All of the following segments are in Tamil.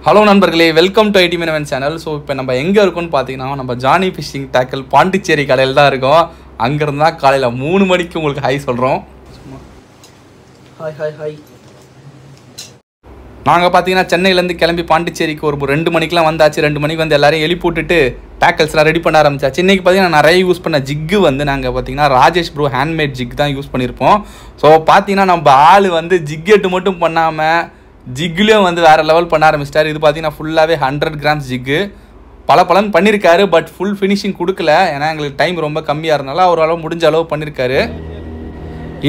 ஹலோ நண்பர்களே, welcome to ID Meenavan channel. So இப்போ நம்ம எங்கே இருக்கோம்னு பார்த்தீங்கன்னா, நம்ம ஜானி ஃபிஷிங் டேக்கல் பாண்டிச்சேரி கடையில் தான் இருக்கோம். அங்கேருந்து தான் காலையில் 3 மணிக்கு உங்களுக்கு ஹாய் சொல்கிறோம். Hi hi hi. நாங்கள் பார்த்தீங்கன்னா சென்னையிலேருந்து கிளம்பி பாண்டிச்சேரிக்கு ஒரு 2 மணிக்கெலாம் வந்தாச்சு. 2 மணிக்கு வந்து எல்லாரையும் எழுப்பி விட்டுட்டு டேக்கல்ஸ்லாம் ரெடி பண்ண ஆரம்பிச்சாச்சு. இன்றைக்கி பார்த்தீங்கன்னா நிறைய யூஸ் பண்ண ஜிக்கு வந்து நாங்கள் பார்த்தீங்கன்னா ராஜேஷ் ப்ரோ ஹேண்ட்மேட் ஜிக் தான் யூஸ் பண்ணியிருப்போம். ஸோ பார்த்தீங்கன்னா நம்ம ஆள் வந்து ஜிக்கெட்டு மட்டும் பண்ணாமல் ஜிக்லேயும் வந்து வேறு லெவல் பண்ண ஆரம்பிச்சிட்டார். இது பார்த்தீங்கன்னா ஃபுல்லாகவே 100 கிராம்ஸ் ஜிக்கு பலன்னு பண்ணியிருக்காரு. பட் ஃபுல் ஃபினிஷிங் கொடுக்கல, ஏன்னா எங்களுக்கு டைம் ரொம்ப கம்மியாக இருந்தனால அவர் அளவு முடிஞ்ச அளவு பண்ணியிருக்காரு.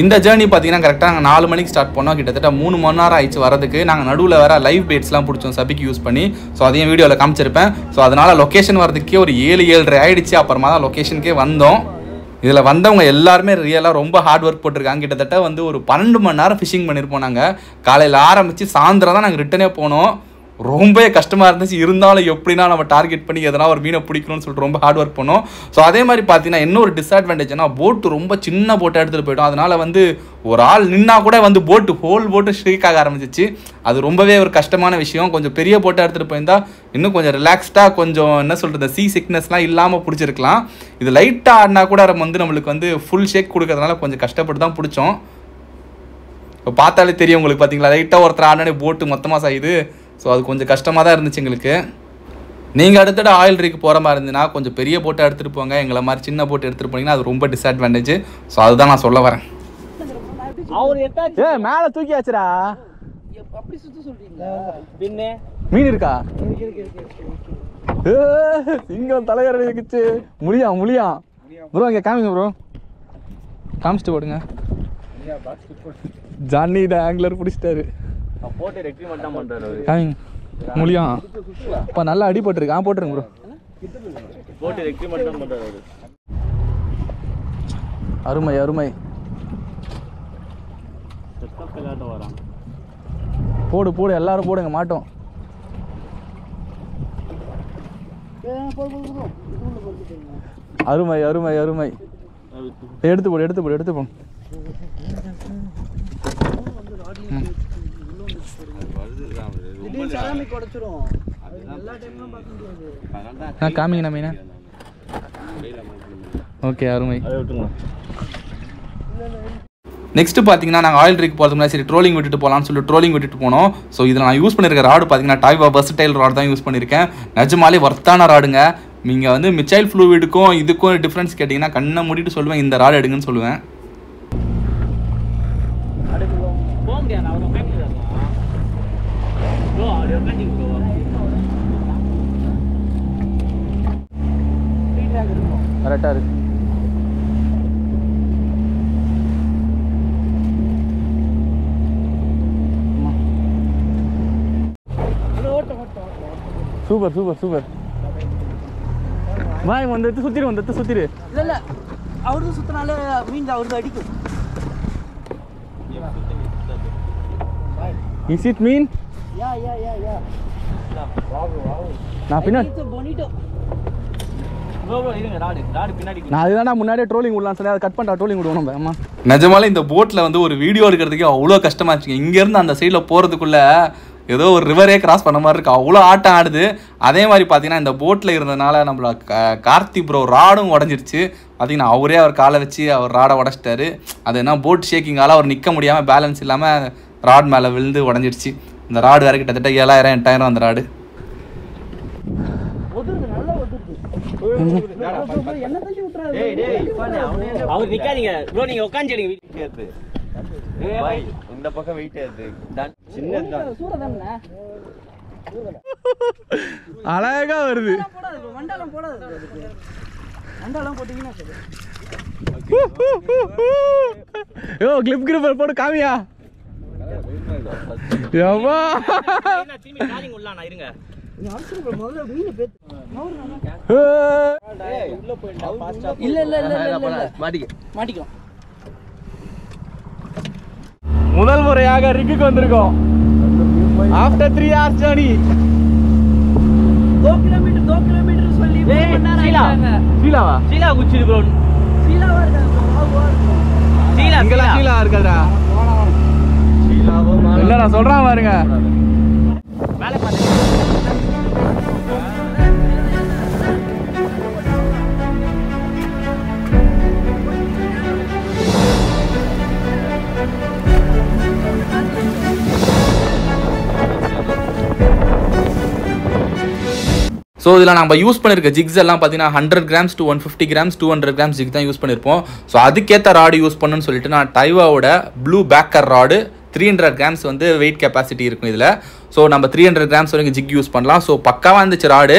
இந்த ஜேர்னி பார்த்தீங்கன்னா கரெக்டாக நாங்கள் 4 மணிக்கு ஸ்டார்ட் பண்ணோம். கிட்டத்தட்ட 3 மணி நேரம் ஆயிடுச்சு வரதுக்கு. நாங்கள் நடுவில் வேறு லைவ் பேட்ஸ்லாம் பிடிச்சோம் சபிக்கு யூஸ் பண்ணி. ஸோ அதையும் வீடியோவில் காமிச்சிருப்பேன். ஸோ அதனால் லொக்கேஷன் வரதுக்கே ஒரு 7-7:30 ஆகிடுச்சு. அப்புறமா தான் லொக்கேஷனுக்கே வந்தோம். இதில் வந்தவங்க எல்லாருமே ரியலாக ரொம்ப ஹார்ட் ஒர்க் போட்டிருக்காங்க. கிட்டத்தட்ட வந்து ஒரு 12 மணி நேரம் ஃபிஷிங் பண்ணியிருப்போம். நாங்கள் காலையில் ஆரம்பித்து சாயந்தரம் தான் நாங்கள் ரிட்டனே போனோம். ரொம்ப கஷ்டமாக இருந்துச்சு. இருந்தாலும் எப்படின்னா நம்ம டார்கெட் பண்ணி எதனா ஒரு மீனை பிடிக்கணும்னு சொல்லிட்டு ரொம்ப ஹார்ட் ஒர்க் பண்ணோம். ஸோ அதே மாதிரி பார்த்தீங்கன்னா இன்னொரு டிஸ்அட்வான்டேஜ்னா போட்டு ரொம்ப சின்ன போட்டை எடுத்துகிட்டு போய்ட்டோம். அதனால் வந்து ஒரு ஆள் நின்னா கூட வந்து ஹோல் போட்டு ஷேக் ஆக ஆரம்பிச்சிச்சு. அது ரொம்பவே ஒரு கஷ்டமான விஷயம். கொஞ்சம் பெரிய போட்டை எடுத்துகிட்டு போயிருந்தால் இன்னும் கொஞ்சம் ரிலாக்ஸ்டாக கொஞ்சம் என்ன சொல்கிறது சீ சிக்னஸ்லாம் இல்லாமல் பிடிச்சிருக்கலாம். இது லைட்டாக ஆடினா கூட வந்து நம்மளுக்கு வந்து ஃபுல் ஷேக் கொடுக்கறதுனால கொஞ்சம் கஷ்டப்பட்டு தான் பிடிச்சோம். இப்போ பார்த்தாலே தெரியும் உங்களுக்கு. பார்த்தீங்களா, லைட்டாக ஒருத்தர் ஆடினாலே போட்டு மொத்தமாக சாயுது. ஸோ அது கொஞ்சம் கஷ்டமாக தான் இருந்துச்சு எங்களுக்கு. நீங்கள் அடுத்தட ஆயில் ரிக்கு போகிற மாதிரி இருந்துன்னா கொஞ்சம் பெரிய போட்டை எடுத்துகிட்டு போங்க. எங்களை மாதிரி சின்ன போட்டு எடுத்துகிட்டு போனீங்கன்னா அது ரொம்ப டிஸ்அட்வான்டேஜ். ஸோ அதுதான் நான் சொல்ல வரேன். மேலே தூக்கியாச்சுடா. அப்படி சுத்த சொல்றீங்களா? பின்னே மீன் இருக்கா? சிங்கம் தலையறை இருக்குச்சு. முடியா ப்ரோ, இங்கே காமிங்க ப்ரோ. காமிச்சிட்டு போடுங்க. ஜானி த ஆங்கிலர் பிடிச்சிட்டாரு. போட்டு ரெக்ரிமெண்ட் தான் பண்றாரு. காமிங்க முடியும். இப்போ நல்லா அடிபட்டுருக்கு. போட்டுருங்க ப்ரோ. போட்டு ரெக்ரிமெண்ட் தான் பண்றாரு. அருமை அருமை. வரான். போடு எல்லாரும் போடுங்க. மாட்டோம். அருமை அருமை அருமை. எடுத்து போடு. காமிங்கண்ணா மீனா. ஓகே அருமை. நெக்ஸ்ட் பார்த்தீங்கன்னா நாங்கள் ஆயில் ரிக் போகிறதுக்கு முன்னாடி சரி ட்ரோலிங் விட்டுட்டு போகலான்னு சொல்லி ட்ரோலிங் விட்டுட்டு போனோம். ஸோ இதில் நான் யூஸ் பண்ணியிருக்க ராடு பார்த்தீங்கன்னா டாய்வா வெர்சடைல் ராடு தான் யூஸ் பண்ணியிருக்கேன். நிஜமாலே வர்த்தான ராடுங்க. நீங்கள் வந்து மிச்சைல் ஃப்ளூவிடுக்கும் இதுக்கும் டிஃப்ரென்ஸ் கேட்டிங்கன்னா கண்ணை மூடிட்டு சொல்லுவேன் இந்த ராடு எடுங்கன்னு சொல்லுவேன். கரெக்டாக இருக்கு. சூப்பர். வாய் வந்து சுத்திரு. இல்ல அவரு சுத்தினாலே மீன் அவருக்கு அடிக்கும். Is it mean? Yeah. நான் பின்னாடி நான் அதுதான் முன்னாடியே ட்ரோலிங் விடலாம் சொல்லி அதை கட் பண்ணுறா. ட்ரோலிங் விடுவோம் நம்ம. ஆமாம், நிஜமாலே இந்த போட்டில் வந்து ஒரு வீடியோ எடுக்கிறதுக்கே அவ்வளோ கஷ்டமாக இருந்துச்சுங்க. இங்கேருந்து அந்த சைடில் போகிறதுக்குள்ளே ஏதோ ஒரு ரிவரே கிராஸ் பண்ண மாதிரி இருக்குது. அவ்வளோ ஆட்டம் ஆடுது. அதே மாதிரி பார்த்தீங்கன்னா இந்த போட்டில் இருந்ததுனால நம்மள கார்த்தி ப்ரோ ராடும் உடஞ்சிருச்சு. பார்த்தீங்கன்னா அவரே அவர் காலை வச்சு அவர் ராடை உடச்சிட்டாரு. அது என்ன போட் ஷேக்கிங்கால் அவர் நிற்க முடியாமல் பேலன்ஸ் இல்லாமல் ராட் மேலே விழுந்து உடஞ்சிருச்சு. இந்த ராடு வேறு கிட்டத்தட்ட 7000-8000 அந்த ராடு. அவர் நிக்காதீங்க ப்ரோ, நீங்க உட்கார்ந்துடுங்க. இந்த பக்கம் வெயிட் ஏத்து. சின்னதுதான் சூரதானே. அழகா வருது. மண்டலம் போடாது. மண்டலம் போட்டீங்கன்னா சரி. கிளிப் போட்டு காமியா. யவா என்ன திரும்பி காலிங் உள்ளானா இருங்க. நீ அவசர முதல்ல மீன் பேத்து. உள்ள போய்டா ஃபாஸ்டா. இல்ல மாட்டிக்கோ. முதல் முறையாக ரிக்குக்கு வந்திருக்கோம். After 3 hours journey. 2 கிலோமீட்டர் சொல்லி சீலாவா? சீலா குச்சிரு ப்ரோ. சீலாவா இருக்கா? சீலா இருக்காதா? என்னடா சொல்றான் பாருங்க. மேலே பாருங்க. ஸோ இதில் நம்ம யூஸ் பண்ணியிருக்க ஜிக்ஸ் எல்லாம் பார்த்தீங்கன்னா 100 grams to 150 grams 200 grams zig தான் யூஸ் பண்ணியிருப்போம். ஸோ அதுக்கேற்ற ராடு யூஸ் பண்ணுன்னு சொல்லிட்டு நான் டைவாவோட ப்ளூ பேக்கர் ராடு 300 grams வந்து வெயிட் கெப்பாசிட்டி இருக்கும் இதில். ஸோ நம்ம 300 grams வரைக்கும் ஜிக் யூஸ் பண்ணலாம். ஸோ பக்காவாக இருந்துச்சு ராடு.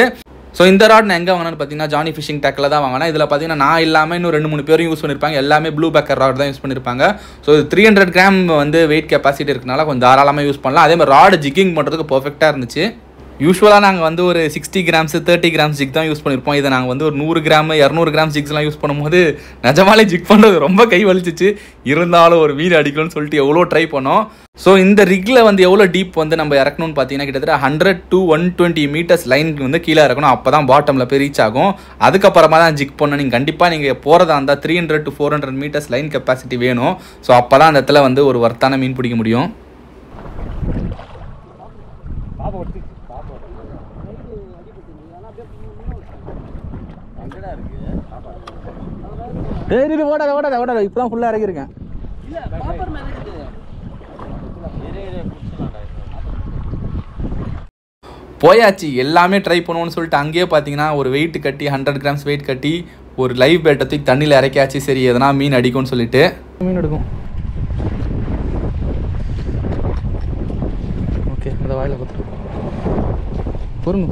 ஸோ இந்த ராட் நான் எங்கே வாங்கினேன்னு பார்த்தீங்கன்னா ஜானி ஃபிஷிங் டேக்கில் தான் வாங்கினேன். இதில் பார்த்தீங்கன்னா நான் இல்லாமல் இன்னும் 2-3 பேரும் யூஸ் பண்ணியிருப்பாங்க. எல்லாமே ப்ளூ பேக்கர் ராட் தான் யூஸ் பண்ணியிருப்பாங்க. ஸோ இது 300 gram வந்து வெயிட் கெப்பாசிட்டி இருக்கனால கொஞ்சம் தாராளமாக யூஸ் பண்ணலாம். அதே மாதிரி ராடு ஜிக்கிங் பண்ணுறதுக்கு பர்ஃபெக்டாக இருந்துச்சு. யூஸ்வலாக நாங்கள் வந்து ஒரு 60 grams 30 grams ஜிக் தான் யூஸ் பண்ணியிருப்போம். இதை நாங்கள் வந்து ஒரு 100 gram 200 grams ஜிக்ஸ்லாம் யூஸ் பண்ணும்போது நிஜமாலே ஜிக் பண்ணுறது ரொம்ப கை வலிச்சிச்சு. இருந்தாலும் ஒரு மீன் அடிக்கணும்னு சொல்லிட்டு எவ்வளோ ட்ரை பண்ணோம். ஸோ இந்த ரிக்கில் வந்து எவ்வளோ டீப் வந்து நம்ம இறக்கணும்னு பார்த்தீங்கன்னா கிட்டத்தட்ட 100 to 120 meters லைனுக்கு வந்து கீழே இறக்கணும். அப்போ தான் பாட்டமில் போய் ரீச் ஆகும். அதுக்கப்புறமா தான் ஜிக் பண்ணணும். நீங்கள் கண்டிப்பாக நீங்கள் போகிறதா இருந்தால் 300 to 400 meters லைன் கெப்பாசிட்டி வேணும். ஸோ அப்போ தான் அந்த இடத்துல வந்து ஒரு வர்த்தான மீன் பிடிக்க முடியும். ஓடாத இப்பதான் ஃபுல்லா இறக்கிருக்கேன். போயாச்சு எல்லாமே ட்ரை பண்ணுவோம்னு சொல்லிட்டு அங்கேயே பார்த்தீங்கன்னா ஒரு வெயிட் கட்டி 100 grams வெயிட் கட்டி ஒரு லைவ் பேட்டை தூக்கி தண்ணியில் இறக்கியாச்சு. சரி எதனா மீன் அடிக்கும்னு சொல்லிட்டு மீன் எடுக்கும். ஓகே அந்த வாயில பார்த்து பொறுங்க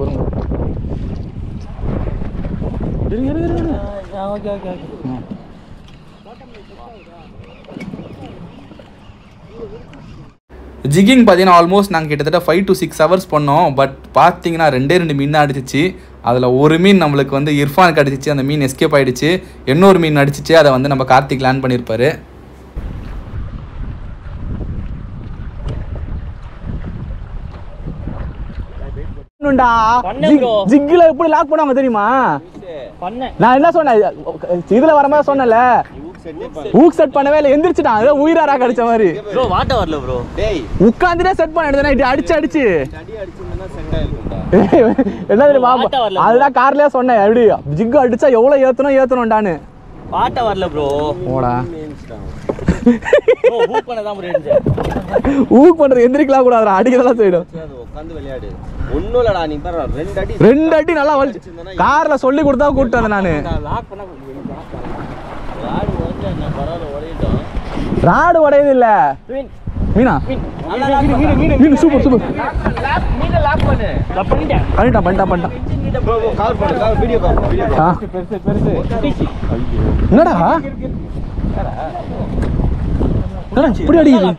ஜிக்கிங் பார்த்தீங்கன்னா ஆல்மோஸ்ட் நாங்கள் கிட்டத்தட்ட 5 to 6 hours பண்ணோம். பட் பார்த்தீங்கன்னா 2 மீன் தான் அடிச்சிச்சு. அதில் ஒரு மீன் நம்மளுக்கு வந்து இர்ஃபானுக்கு அடிச்சிச்சு. அந்த மீன் எஸ்கேப் ஆகிடுச்சு. இன்னொரு மீன் அடிச்சிச்சு. அதை வந்து நம்ம கார்த்திக் லேண்ட் பண்ணியிருப்பாரு. ஜிக்ல எப்படி லாக் பண்ணுவாங்க தெரியுமா? நான் என்ன சொன்னேன் இதுல வர மாதிரி சொன்னல, ஊக் செட் பண்ணவே இல்லை. எந்திரிச்சுட்டான் ஏதோ உயிராரா கடிச்ச மாதிரி. ப்ரோ வாட்ட வரல ப்ரோ. டேய் உட்கார்ந்துட்டே செட் பண்ண எடுத்தேன். இப்படி அடிச்சு அடி அடிச்சிருந்தா செட் ஆயிருக்கும்டா. என்ன தெரியுமா? அதுதான் கார்லயே சொன்னேன். எப்படி ஜிக் அடிச்சா எவ்வளவு ஏத்தணும்டான்னு. வாட்ட வரல ப்ரோ. ஓடா ப்ரோ ஊக் பண்ணதான் ப்ரோ எடுச்சே. ஊக் பண்றது எந்திரிக்கலாம் கூடாதுடா. அடிக்கதெல்லாம் செய்யணும். உட்கார்ந்து விளையாடு. ஒண்ணும் இல்லடா. நீ பாரு 2 அடி நல்லா வலிச்சு. கார்ல சொல்லி கொடுத்தா கூட்டி வந்தேன் நானு. லாக் பண்ண ராடு உடைஞ்சா என்ன பரவாயில்லை உடையட்டும். ராடு உடையது இல்ல. மீனா மீன் சூப்பர் மீன் லாக் பண்ணு. லாக் பண்ணிட்டேன். ப்ரோ கவர் பண்ணு. வீடியோ பெருசு. என்னடா இப்படி அடிக்குது.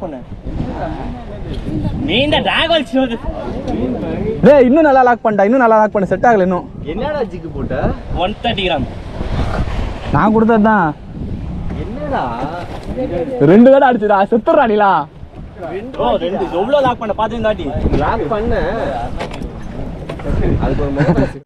மீன் தான் டிராகன் வருது. டேய் இன்னும் நல்லா லாக் பண்ண செட் ஆகல இன்னும். என்னடா ஜிக்கு போட்ட? 130 grams நான் கொடுத்ததுதான். என்னடா 2 தடவை அடிச்சுடா. செத்துறா நீலா. ப்ரோ 2 எவ்வளவு லாக் பண்ண பாத்து தாட்டி லாக் பண்ண. அதுக்கு ஒரு மோட்டார்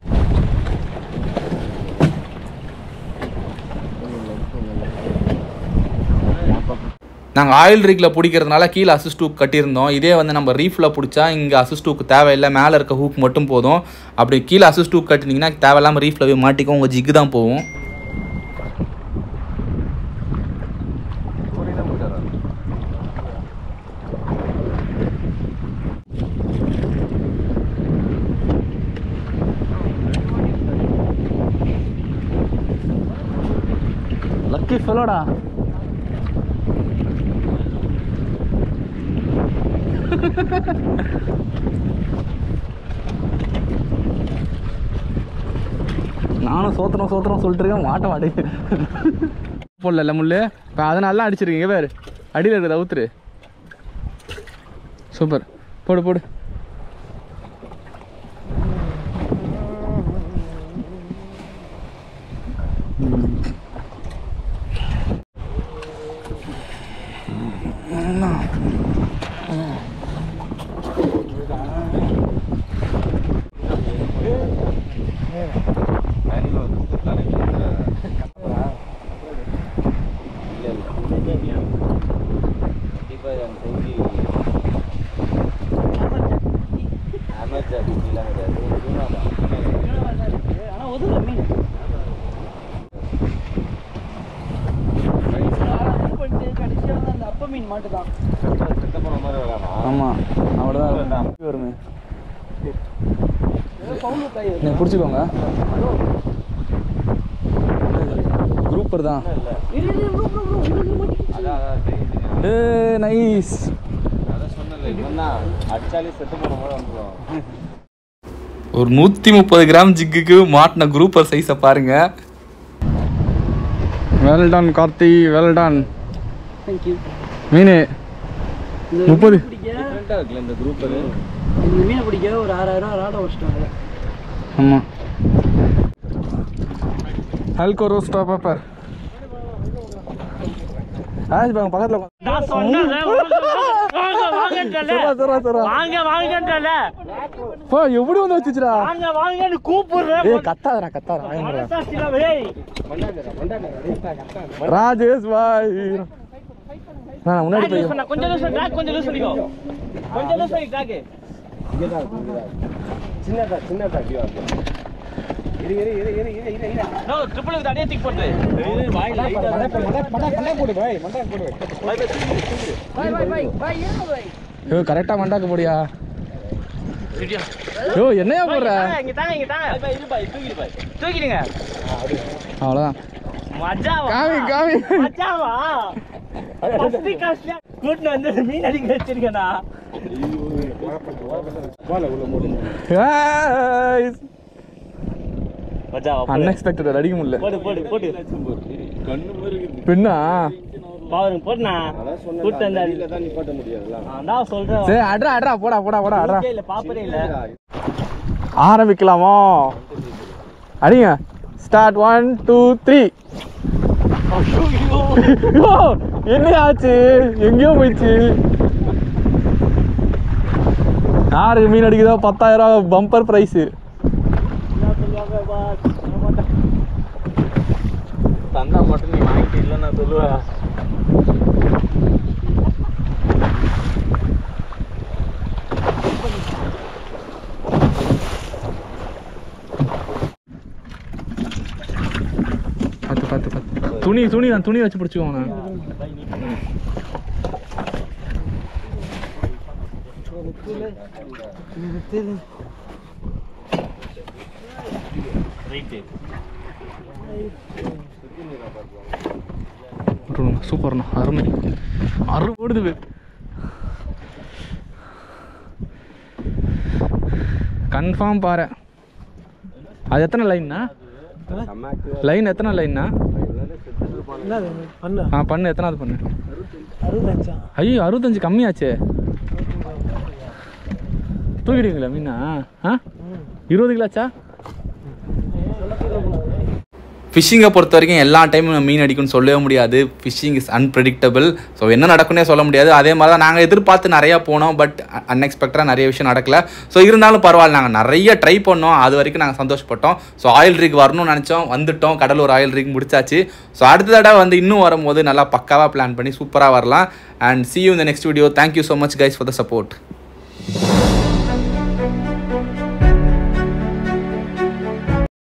நாங்கள் ஆயில் ரிக்கில் பிடிக்கிறதுனால கீழே அசிஸ்ட் ஹூக் கட்டியிருந்தோம். இதே வந்து நம்ம ரீஃபில் பிடிச்சா இங்கே அசிஸ்ட் ஹூக் தேவையில்லை. மேலே இருக்க ஹூக் மட்டும் போதும். அப்படி கீழே அசிஸ்ட் ஹூக் கட்டினீங்கன்னா தேவையில்லாமல் ரீஃபில் போய் மாட்டிக்கும். உங்கள் ஜிக்கு தான் போகும். லக்கி ஃபெலோடா. நானும் சோத்திரம் சொல்லிட்டு இருக்கேன். மாட்டேன் போடல முள்ளு. இப்போ அதனால அடிச்சிருக்கீங்க வேறு. அடியில் இருக்குது அவுத்துரு. சூப்பர் போடு. ஆமா அவ்வளோதான் வருமே. நீங்கள் பிடிச்சிக்கோங்க. குரூப்பர் தான். நைஸ். ஒரு 130 கிராம் ஜிக்குக்கு மாட்டின குரூப்பர் சைஸை பாருங்க. Well done Karthi, well done. மீன் 30 இந்த குரூப்பர் இந்த மீனை பிடிக்க ஒரு 6000 ரூபா ஆட வச்சிட்டாங்க. ஆமாம். ஹல்கோ ரோஸ்டா பேப்பர் ஆஜ் பாங்க பக்கத்துல நான் சொன்னேன் வாங்கன்றல போ எப்படி வந்து வச்சிச்சுடா. வாங்கன்னு கூப்பிடுறேன். ஏய் கத்தாதடா ராஜேஷ் பாய். நான் முன்னாடி போய் கொஞ்சம் லூஸ் ட்ராக், கொஞ்சம் லூஸ் பண்ணிக்கோ, கொஞ்சம் லூஸ் பண்ணி ட்ராக். சின்னதா நோ ட்ரிபிள் வித் அடியே டிக் போடு. வாயில மண்டா போடு பாய், மண்டா போடு பாய். ஏய் கரெக்ட்டா மண்டாக்கு போடியா. யோ என்னையா போற? இங்க தாங்க பாய், இரு பாய், தூக்கிடுங்க. அவ்வளவுதான். மஜாவா காமி மஜாவா. பஸ்தி காஸ்ட்ல கூட்ன வந்து மீன் அடிக்க வச்சிருக்கேனா. வால உள்ள மூடு. गाइस மஜாவா. அன்எக்ஸ்பெக்டட் அடிக்க முடியல. போடு கண்ணு மறுக்குது. பின்னா பாருங்க போடுனா. கூட்ன அந்த இல்ல தான் நீ போட முடியாதுல. நான் சொல்றேன். சரி அட்ரா போடா அட்ரா. இல்ல பாப்பரே இல்ல. ஆரம்பிக்கலாமா? அடிங்க. ஸ்டார்ட் 1 2 3. என்ன ஆச்சு? எங்கேயோ போயிடுச்சு. யாருக்கு மீன் அடிக்குதோ 10,000 பம்பர் பிரைஸ். தந்தா மட்டும் நீ வாங்கிட்டு இல்ல நான் சொல்லுவேன். பார்த்து துணி வச்சு பிடிச்சிக்கோங்க. சூப்பர்ண்ணா, அருமை ஓடுது. கன்ஃபார்ம் பாரு. அது எத்தனை லைன்னா? லைன் எத்தனை லைன்னா? பண்ணு எத்தனாவது பண்ணு? 65. ஐயோ 65 கம்மியாச்சே. தூக்கிடுவீங்களா மீனா? 20 கிலோச்சா? ஃபிஷ்ஷிங்கை பொறுத்த வரைக்கும் எல்லா டைமும் மீன் அடிக்கும்னு சொல்லவே முடியாது. Fishing is unpredictable. ஸோ என்ன நடக்குன்னே சொல்ல முடியாது. அதே மாதிரி தான் நாங்கள் எதிர்பார்த்து நிறையா போனோம். பட் அன்எக்ஸ்பெக்டடாக நிறைய விஷயம் நடக்கலை. ஸோ இருந்தாலும் பரவாயில்ல, நாங்கள் நிறைய ட்ரை பண்ணோம். அது வரைக்கும் நாங்கள் சந்தோஷப்பட்டோம். ஸோ ஆயில் ரிக் வரணும்னு நினச்சோம், வந்துட்டோம். கடலூர் ஆயில் ரிக் முடிச்சாச்சு. ஸோ அடுத்த தடவை வந்து இன்னும் வரும்போது நல்லா பக்காவாக பிளான் பண்ணி சூப்பராக வரலாம். And see you in the next video. Thank you so much guys for the support.